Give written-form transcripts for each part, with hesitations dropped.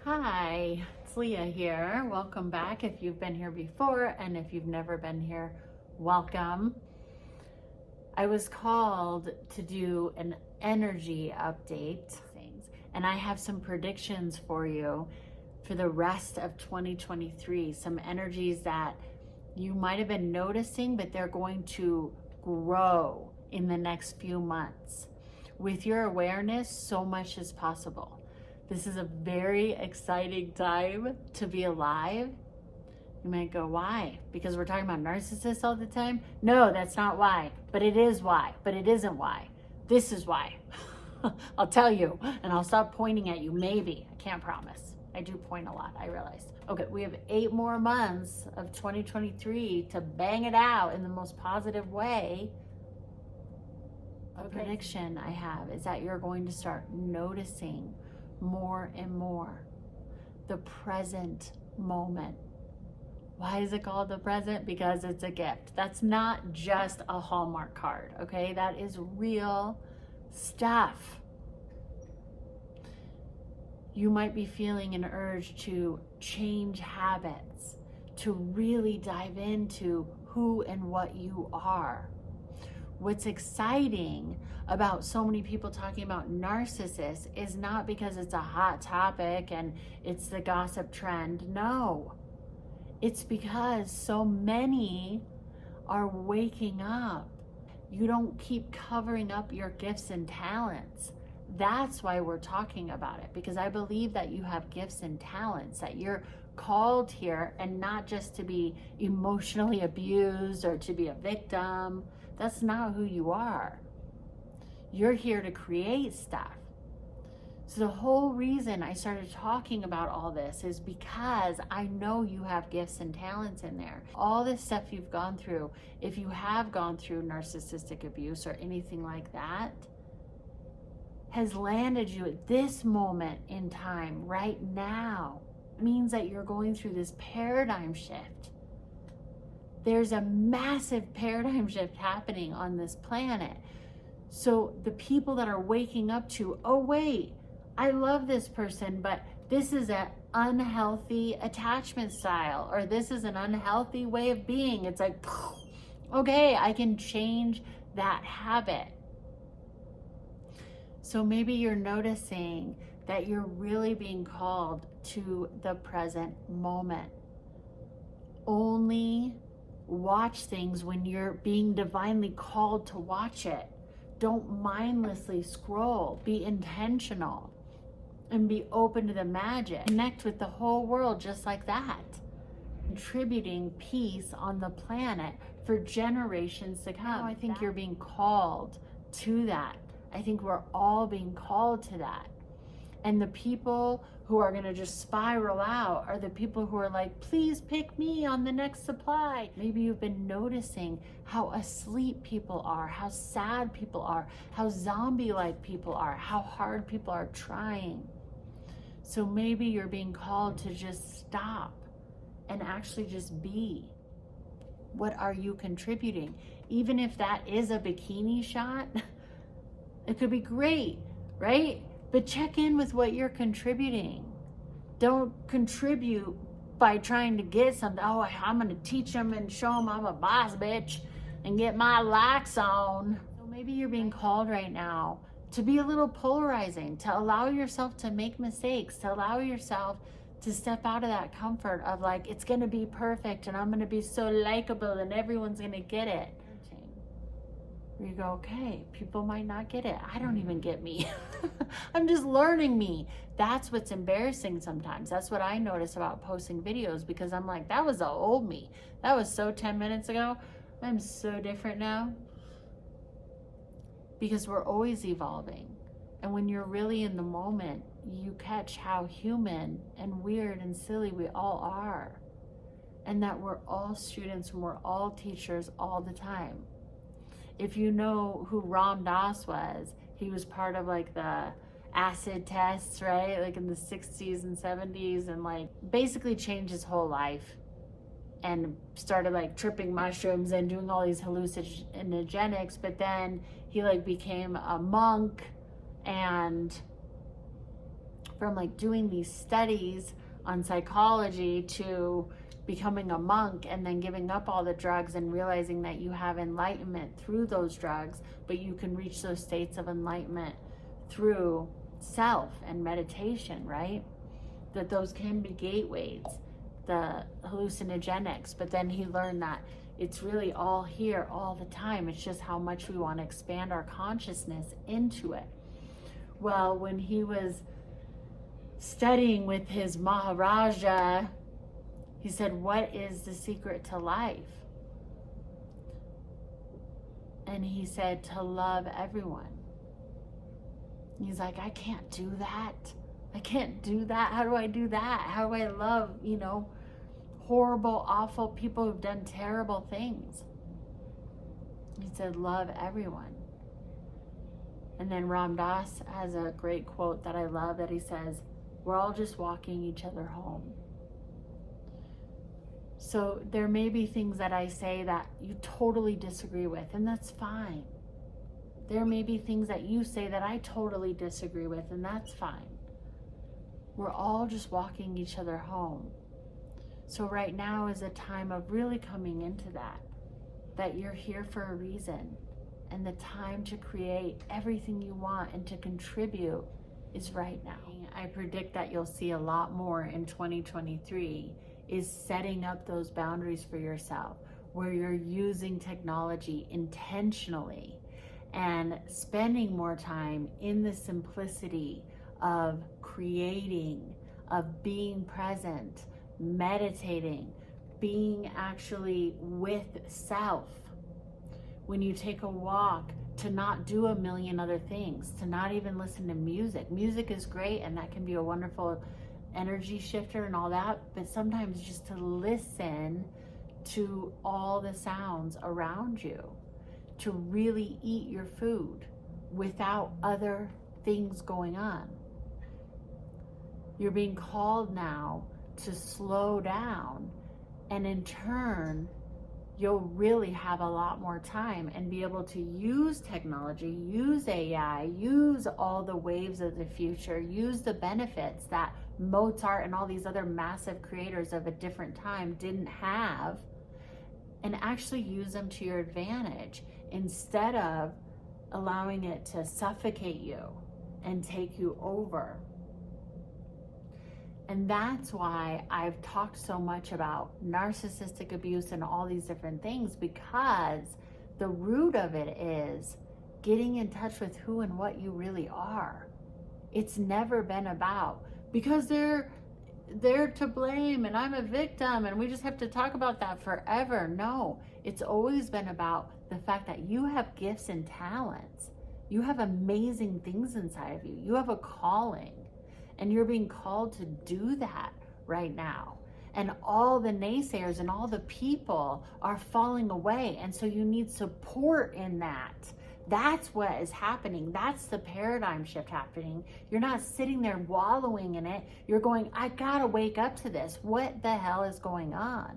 Hi, it's Leah here. Welcome back if you've been here before, and if you've never been here, welcome. I was called to do an energy update, and I have some predictions for you for the rest of 2023. Some energies that you might have been noticing, but they're going to grow in the next few months. With your awareness, so much is possible. This is a very exciting time to be alive. You might go, why? Because we're talking about narcissists all the time? No, that's not why. But it is why. But it isn't why. This is why. I'll tell you, and I'll stop pointing at you. Maybe. I can't promise. I do point a lot, I realize. Okay, we have 8 more months of 2023 to bang it out in the most positive way. A prediction I have is that you're going to start noticing more and more the present moment. Why is it called the present? Because it's a gift. That's not just a Hallmark card, okay? That is real stuff. You might be feeling an urge to change habits, to really dive into who and what you are. What's exciting about so many people talking about narcissists is not because it's a hot topic and it's the gossip trend. No, it's because so many are waking up. You don't keep covering up your gifts and talents. That's why we're talking about it, because I believe that you have gifts and talents, that you're called here, and not just to be emotionally abused or to be a victim. That's not who you are. You're here to create stuff. So the whole reason I started talking about all this is because I know you have gifts and talents in there. All this stuff you've gone through, if you have gone through narcissistic abuse or anything like that, has landed you at this moment in time right now. It means that you're going through this paradigm shift. There's a massive paradigm shift happening on this planet. So the people that are waking up to, oh wait, I love this person, but this is an unhealthy attachment style, or this is an unhealthy way of being. It's like, okay, I can change that habit. So maybe you're noticing that you're really being called to the present moment. Only watch things when you're being divinely called to watch it. Don't mindlessly scroll. Be intentional and be open to the magic. Connect with the whole world just like that. Contributing peace on the planet for generations to come. I think you're being called to that. I think we're all being called to that. And the people who are going to just spiral out are the people who are like, please pick me on the next supply. Maybe you've been noticing how asleep people are, how sad people are, how zombie-like people are, how hard people are trying. So maybe you're being called to just stop and actually just be. What are you contributing? Even if that is a bikini shot, it could be great, right? But check in with what you're contributing. Don't contribute by trying to get something. Oh, I'm going to teach them and show them I'm a boss bitch and get my likes on. So maybe you're being called right now to be a little polarizing, to allow yourself to make mistakes, to allow yourself to step out of that comfort of like, it's going to be perfect and I'm going to be so likable and everyone's going to get it. Where you go, okay, people might not get it. I don't even get me. I'm just learning me. That's what's embarrassing sometimes. That's what I notice about posting videos, because I'm like, that was the old me. That was so 10 minutes ago. I'm so different now. Because we're always evolving. And when you're really in the moment, you catch how human and weird and silly we all are. And that we're all students and we're all teachers all the time. If you know who Ram Dass was, he was part of like the acid tests, right? Like in the 60s and 70s, and like basically changed his whole life and started like tripping mushrooms and doing all these hallucinogenics. But then he like became a monk and from like doing these studies on psychology to becoming a monk and then giving up all the drugs and realizing that you have enlightenment through those drugs, but you can reach those states of enlightenment through self and meditation, right? That those can be gateways, the hallucinogenics. But then he learned that it's really all here all the time. It's just how much we want to expand our consciousness into it. Well, when he was studying with his Maharaja, he said, what is the secret to life? And he said, to love everyone. He's like, I can't do that. I can't do that. How do I do that? How do I love, horrible, awful people who've done terrible things? He said, love everyone. And then Ram Dass has a great quote that I love that he says, we're all just walking each other home. So there may be things that I say that you totally disagree with, and that's fine. There may be things that you say that I totally disagree with, and that's fine. We're all just walking each other home. So right now is a time of really coming into that you're here for a reason, and the time to create everything you want and to contribute is right now. I predict that you'll see a lot more in 2023 is setting up those boundaries for yourself, where you're using technology intentionally and spending more time in the simplicity of creating, of being present, meditating, being actually with self. When you take a walk, to not do a million other things, to not even listen to music. Music is great, and that can be a wonderful energy shifter and all that, but sometimes just to listen to all the sounds around you, to really eat your food without other things going on. You're being called now to slow down, and in turn, you'll really have a lot more time and be able to use technology, use AI, use all the waves of the future, use the benefits that Mozart and all these other massive creators of a different time didn't have, and actually use them to your advantage instead of allowing it to suffocate you and take you over. And that's why I've talked so much about narcissistic abuse and all these different things, because the root of it is getting in touch with who and what you really are. It's never been about, because they're to blame and I'm a victim and we just have to talk about that forever. No, it's always been about the fact that you have gifts and talents. You have amazing things inside of you. You have a calling. And you're being called to do that right now. And all the naysayers and all the people are falling away. And so you need support in that. That's what is happening. That's the paradigm shift happening. You're not sitting there wallowing in it. You're going, I gotta wake up to this. What the hell is going on?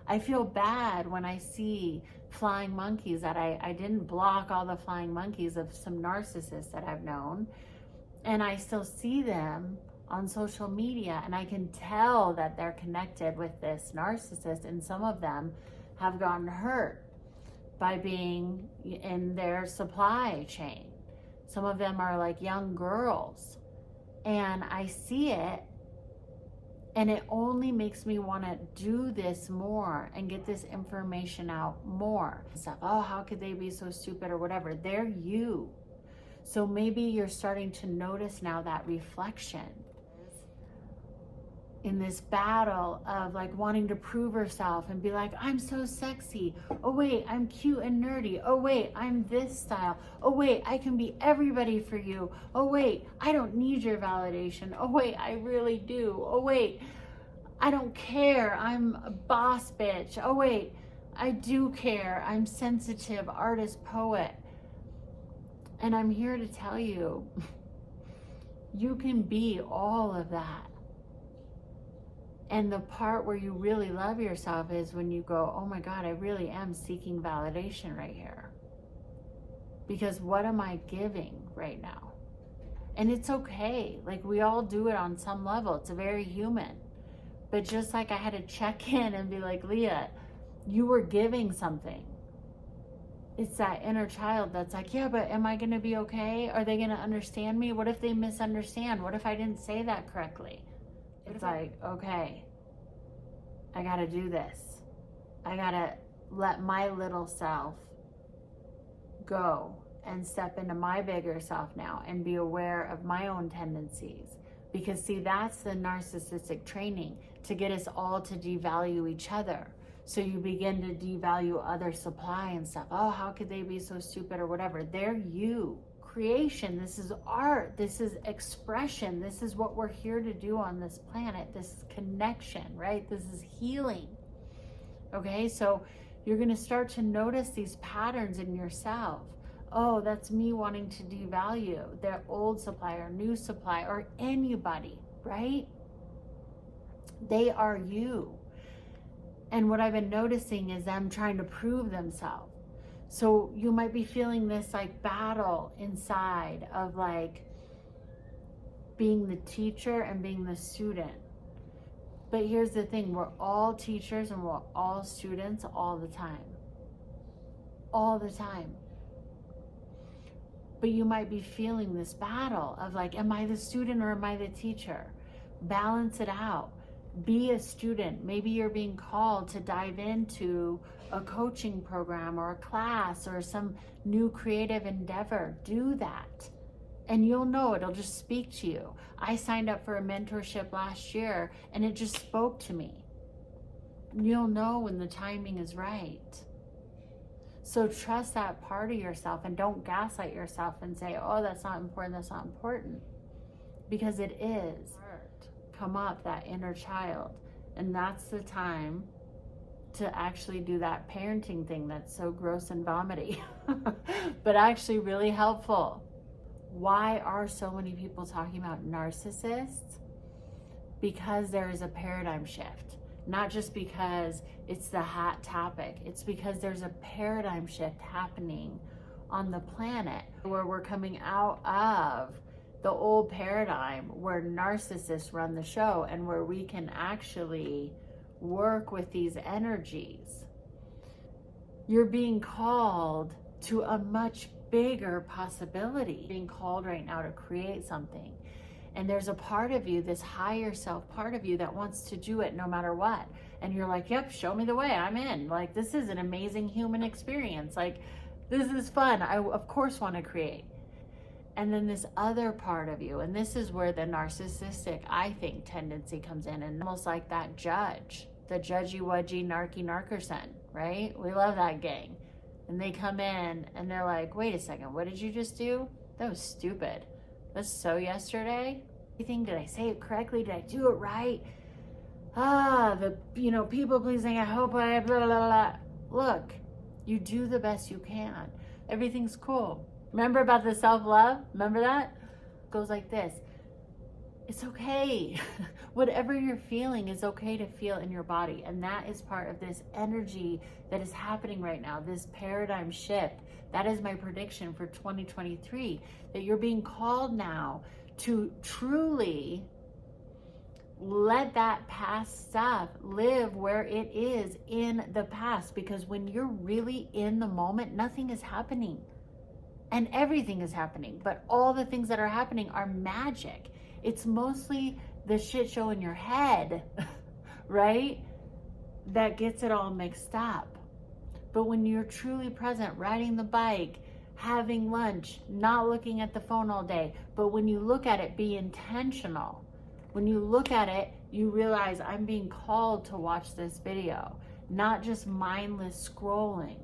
I feel bad when I see flying monkeys that I didn't block all the flying monkeys of some narcissists that I've known. And I still see them on social media, and I can tell that they're connected with this narcissist, and some of them have gotten hurt by being in their supply chain. Some of them are like young girls, and I see it, and it only makes me want to do this more and get this information out more. Stuff, oh, how could they be so stupid or whatever? They're you. So maybe you're starting to notice now that reflection in this battle of like wanting to prove herself and be like, I'm so sexy. Oh wait, I'm cute and nerdy. Oh wait, I'm this style. Oh wait, I can be everybody for you. Oh wait, I don't need your validation. Oh wait, I really do. Oh wait, I don't care. I'm a boss bitch. Oh wait, I do care. I'm sensitive, artist, poet. And I'm here to tell you, you can be all of that. And the part where you really love yourself is when you go, oh my God, I really am seeking validation right here. Because what am I giving right now? And it's okay. Like, we all do it on some level. It's very human. But just like I had to check in and be like, Leah, you were giving something. It's that inner child that's like, yeah, but am I going to be okay? Are they going to understand me? What if they misunderstand? What if I didn't say that correctly? It's like, okay, I got to do this. I got to let my little self go and step into my bigger self now and be aware of my own tendencies. Because see, that's the narcissistic training, to get us all to devalue each other. So you begin to devalue other supply and stuff. Oh, how could they be so stupid or whatever? They're you. Creation, this is art, this is expression, this is what we're here to do on this planet. This is connection, right? This is healing. Okay, so you're going to start to notice these patterns in yourself. Oh, that's me wanting to devalue their old supply or new supply or anybody, right? They are you. And what I've been noticing is them trying to prove themselves. So you might be feeling this like battle inside of like being the teacher and being the student. But here's the thing, we're all teachers and we're all students all the time. All the time. But you might be feeling this battle of like, am I the student or am I the teacher? Balance it out. Be a student. Maybe you're being called to dive into a coaching program or a class or some new creative endeavor. Do that. And you'll know, it'll just speak to you. I signed up for a mentorship last year and it just spoke to me. You'll know when the timing is right. So trust that part of yourself and don't gaslight yourself and say, oh, that's not important, that's not important. Because it is. Come up, that inner child. And that's the time to actually do that parenting thing that's so gross and vomity, but actually really helpful. Why are so many people talking about narcissists? Because there is a paradigm shift. Not just because it's the hot topic. It's because there's a paradigm shift happening on the planet where we're coming out of the old paradigm where narcissists run the show and where we can actually work with these energies. You're being called to a much bigger possibility. Being called right now to create something. And there's a part of you, this higher self part of you, that wants to do it no matter what. And you're like, yep, show me the way, I'm in. Like, this is an amazing human experience. Like, this is fun. I, of course, want to create. And then this other part of you, and this is where the narcissistic, I think, tendency comes in, and almost like that judge, the judgy-wudgy, narcy-narkerson, right? We love that gang. And they come in and they're like, wait a second, what did you just do? That was stupid. That's so yesterday. Did I say it correctly? Did I do it right? People pleasing, I hope I blah, blah, blah. Look, you do the best you can. Everything's cool. Remember about the self-love? Remember that? It goes like this. It's okay. Whatever you're feeling is okay to feel in your body. And that is part of this energy that is happening right now, this paradigm shift. That is my prediction for 2023, that you're being called now to truly let that past stuff live where it is in the past. Because when you're really in the moment, nothing is happening. And everything is happening, but all the things that are happening are magic. It's mostly the shit show in your head, right? That gets it all mixed up. But when you're truly present, riding the bike, having lunch, not looking at the phone all day, but when you look at it, be intentional. When you look at it, you realize I'm being called to watch this video, not just mindless scrolling,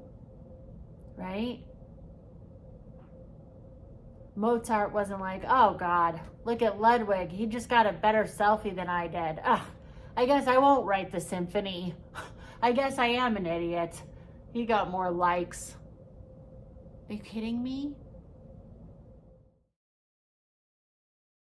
right? Mozart wasn't like, oh God, look at Ludwig. He just got a better selfie than I did. I guess I won't write the symphony. I guess I am an idiot. He got more likes. Are you kidding me?